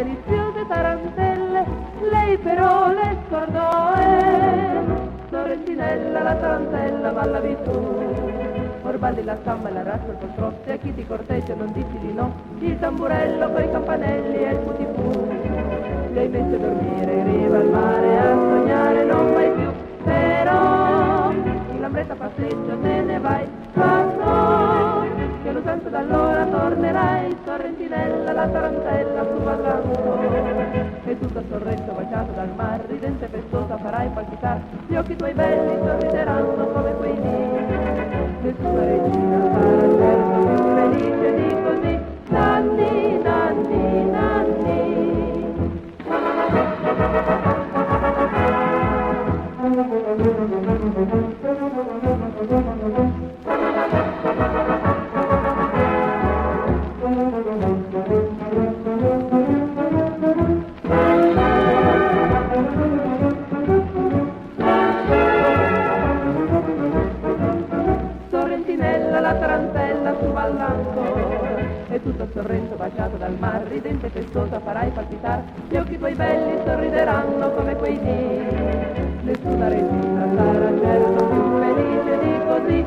deliziose tarantelle, lei però le scordò e Sorrentinella la tarantella ballavi tu. Or balli la samba e la razza il poltrotto, e a chi ti corteggia non dici di no, il tamburello coi campanelli e il putifu. Ti hai messo a dormire in riva al mare, a sognare non vai più, però in lambretta passeggio te ne vai, quando che lo santo d'allora tornerai, Sorrentinella la tarantella su ballando. E tutto a Sorrento baciato dal mar, ridente e festosa farai palpitar, gli occhi tuoi belli sorrideranno come quei dì. Nessuna regina sarà certo più felice di così, Nanni, Nanni, Nanni. Sorrentinella la tarantella su ballando, e tutto a Sorrento baciato dal mar, ridente e festosa farai palpitar, gli occhi tuoi belli sorrideranno come quei dì. Nessuna regina sarà certo più felice di così,